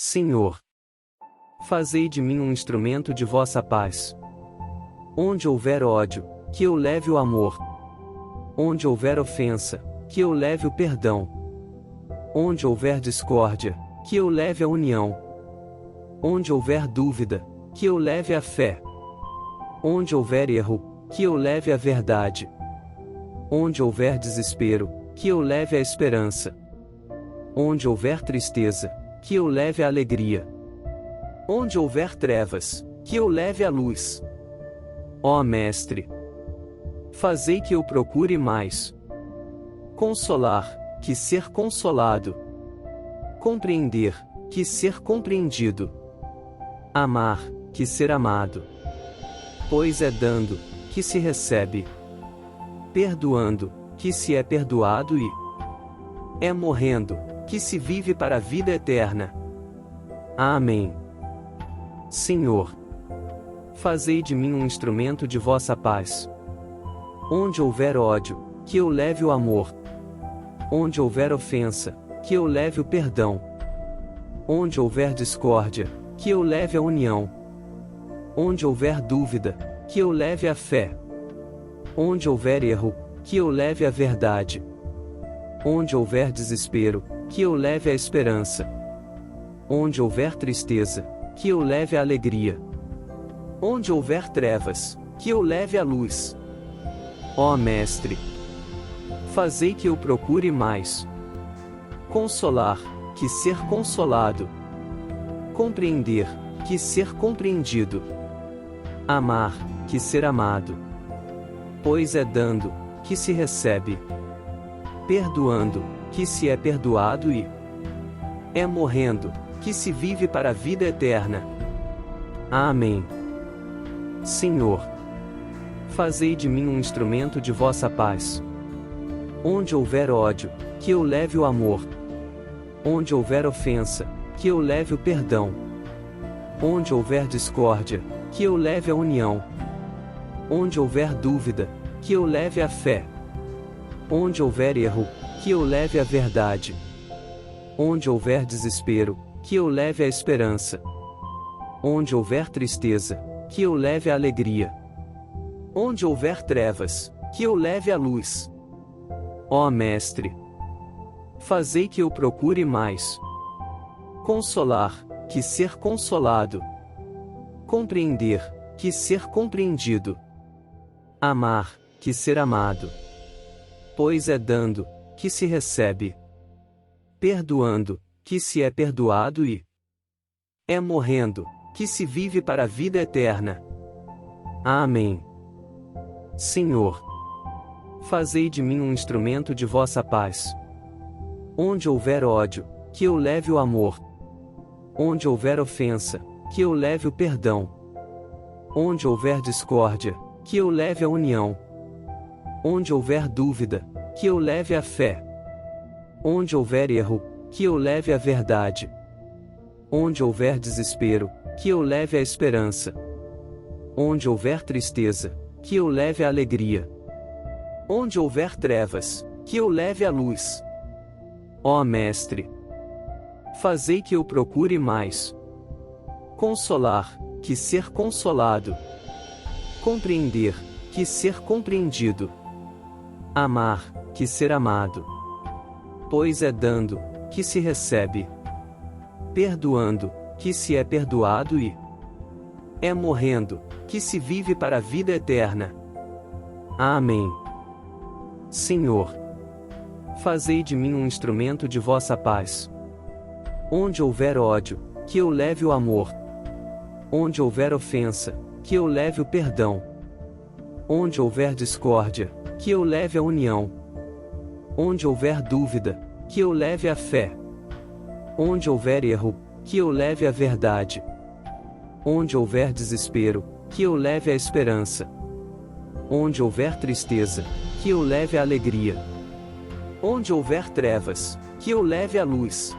Senhor, fazei de mim um instrumento de vossa paz. Onde houver ódio, que eu leve o amor. Onde houver ofensa, que eu leve o perdão. Onde houver discórdia, que eu leve a união. Onde houver dúvida, que eu leve a fé. Onde houver erro, que eu leve a verdade. Onde houver desespero, que eu leve a esperança. Onde houver tristeza, que eu leve a alegria. Onde houver trevas, que eu leve a luz. Ó Mestre, fazei que eu procure mais consolar, que ser consolado. Compreender, que ser compreendido. Amar, que ser amado. Pois é dando, que se recebe. Perdoando, que se é perdoado e é morrendo, que se vive para a vida eterna. Amém. Senhor, fazei de mim um instrumento de vossa paz. Onde houver ódio, que eu leve o amor. Onde houver ofensa, que eu leve o perdão. Onde houver discórdia, que eu leve a união. Onde houver dúvida, que eu leve a fé. Onde houver erro, que eu leve a verdade. Onde houver desespero, que eu leve a esperança. Onde houver tristeza, que eu leve a alegria. Onde houver trevas, que eu leve a luz. Ó Mestre, fazei que eu procure mais consolar, que ser consolado. Compreender, que ser compreendido. Amar, que ser amado. Pois é dando, que se recebe. Perdoando, que se é perdoado e é morrendo, que se vive para a vida eterna. Amém. Senhor, fazei de mim um instrumento de vossa paz. Onde houver ódio, que eu leve o amor. Onde houver ofensa, que eu leve o perdão. Onde houver discórdia, que eu leve a união. Onde houver dúvida, que eu leve a fé. Onde houver erro, que eu leve a verdade. Onde houver desespero, que eu leve a esperança. Onde houver tristeza, que eu leve a alegria. Onde houver trevas, que eu leve a luz. Ó Mestre, fazei que eu procure mais consolar, que ser consolado. Compreender, que ser compreendido. Amar, que ser amado. Pois é dando, que se recebe. Perdoando, que se é perdoado e é morrendo, que se vive para a vida eterna. Amém. Senhor, fazei de mim um instrumento de vossa paz. Onde houver ódio, que eu leve o amor. Onde houver ofensa, que eu leve o perdão. Onde houver discórdia, que eu leve a união. Onde houver dúvida, que eu leve a fé. Onde houver erro, que eu leve a verdade. Onde houver desespero, que eu leve a esperança. Onde houver tristeza, que eu leve a alegria. Onde houver trevas, que eu leve a luz. Ó Mestre, fazei que eu procure mais consolar, que ser consolado. Compreender, que ser compreendido. Amar, que ser amado. Pois é dando, que se recebe. Perdoando, que se é perdoado e é morrendo, que se vive para a vida eterna. Amém. Senhor, fazei de mim um instrumento de vossa paz. Onde houver ódio, que eu leve o amor. Onde houver ofensa, que eu leve o perdão. Onde houver discórdia, que eu leve a união. Onde houver dúvida, que eu leve a fé. Onde houver erro, que eu leve a verdade. Onde houver desespero, que eu leve a esperança. Onde houver tristeza, que eu leve a alegria. Onde houver trevas, que eu leve a luz.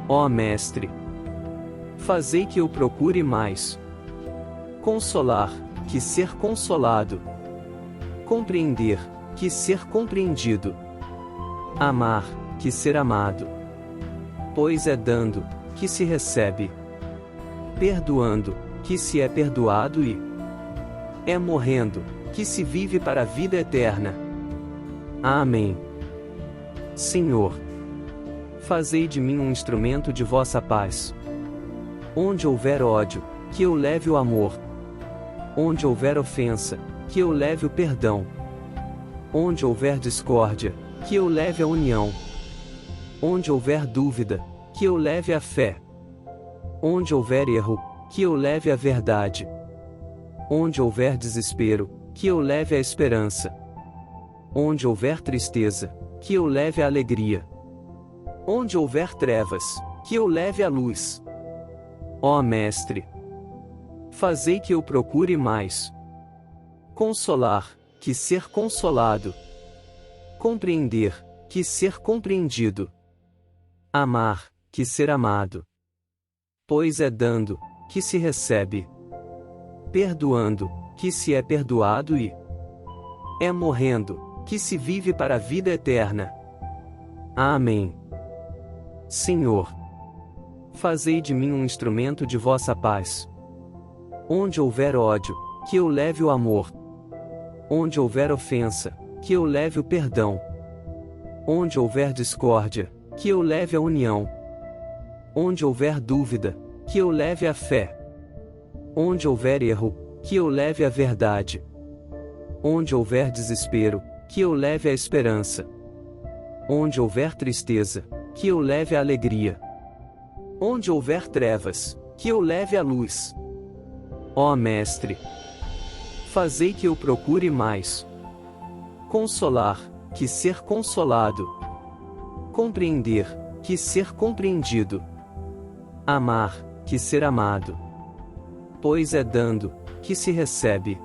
Ó Mestre, fazei que eu procure mais consolar, que ser consolado. Compreender, que ser compreendido. Amar, que ser amado. Pois é dando, que se recebe. Perdoando, que se é perdoado e é morrendo, que se vive para a vida eterna. Amém. Senhor, fazei de mim um instrumento de vossa paz. Onde houver ódio, que eu leve o amor. Onde houver ofensa, que eu leve o perdão. Onde houver discórdia, que eu leve a união. Onde houver dúvida, que eu leve a fé. Onde houver erro, que eu leve a verdade. Onde houver desespero, que eu leve a esperança. Onde houver tristeza, que eu leve a alegria. Onde houver trevas, que eu leve a luz. Ó Mestre, fazei que eu procure mais consolar, que ser consolado. Compreender, que ser compreendido. Amar, que ser amado. Pois é dando, que se recebe. Perdoando, que se é perdoado e é morrendo, que se vive para a vida eterna. Amém. Senhor, fazei de mim um instrumento de vossa paz. Onde houver ódio, que eu leve o amor. Onde houver ofensa, que eu leve o perdão. Onde houver discórdia, que eu leve a união. Onde houver dúvida, que eu leve a fé. Onde houver erro, que eu leve a verdade. Onde houver desespero, que eu leve a esperança. Onde houver tristeza, que eu leve a alegria. Onde houver trevas, que eu leve a luz. Ó Mestre, fazei que eu procure mais consolar, que ser consolado. Compreender, que ser compreendido. Amar, que ser amado. Pois é dando, que se recebe.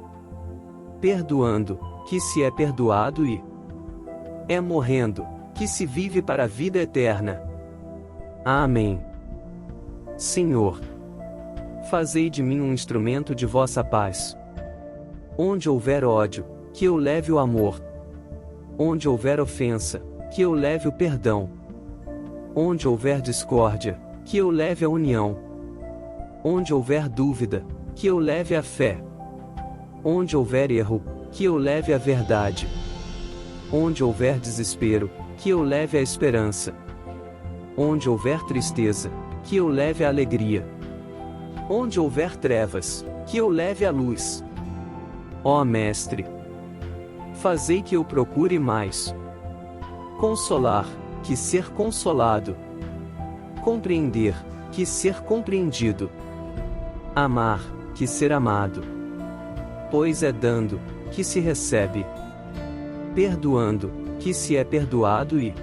Perdoando, que se é perdoado e é morrendo, que se vive para a vida eterna. Amém. Senhor, fazei de mim um instrumento de vossa paz. Onde houver ódio, que eu leve o amor. Onde houver ofensa, que eu leve o perdão. Onde houver discórdia, que eu leve a união. Onde houver dúvida, que eu leve a fé. Onde houver erro, que eu leve a verdade. Onde houver desespero, que eu leve a esperança. Onde houver tristeza, que eu leve a alegria. Onde houver trevas, que eu leve a luz. Ó Mestre, fazei que eu procure mais consolar, que ser consolado. Compreender, que ser compreendido. Amar, que ser amado. Pois é dando, que se recebe. Perdoando, que se é perdoado e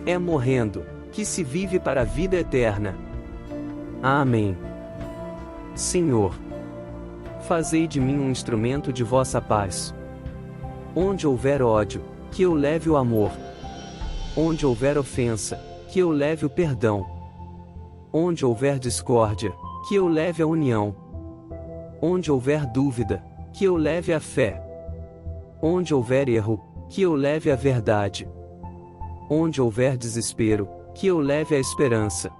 é morrendo, que se vive para a vida eterna. Amém. Senhor, fazei de mim um instrumento de vossa paz. Onde houver ódio, que eu leve o amor. Onde houver ofensa, que eu leve o perdão. Onde houver discórdia, que eu leve a união. Onde houver dúvida, que eu leve a fé. Onde houver erro, que eu leve a verdade. Onde houver desespero, que eu leve a esperança.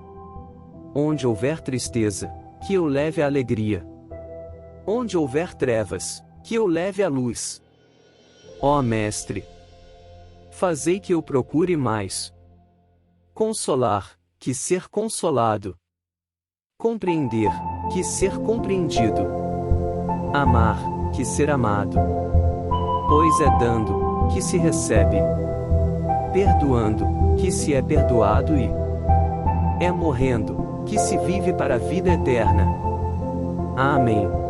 Onde houver tristeza, que eu leve a alegria. Onde houver trevas, que eu leve a luz. Ó Mestre, fazei que eu procure mais consolar, que ser consolado. Compreender, que ser compreendido. Amar, que ser amado. Pois é dando, que se recebe. Perdoando, que se é perdoado e é morrendo, que se vive para a vida eterna. Amém.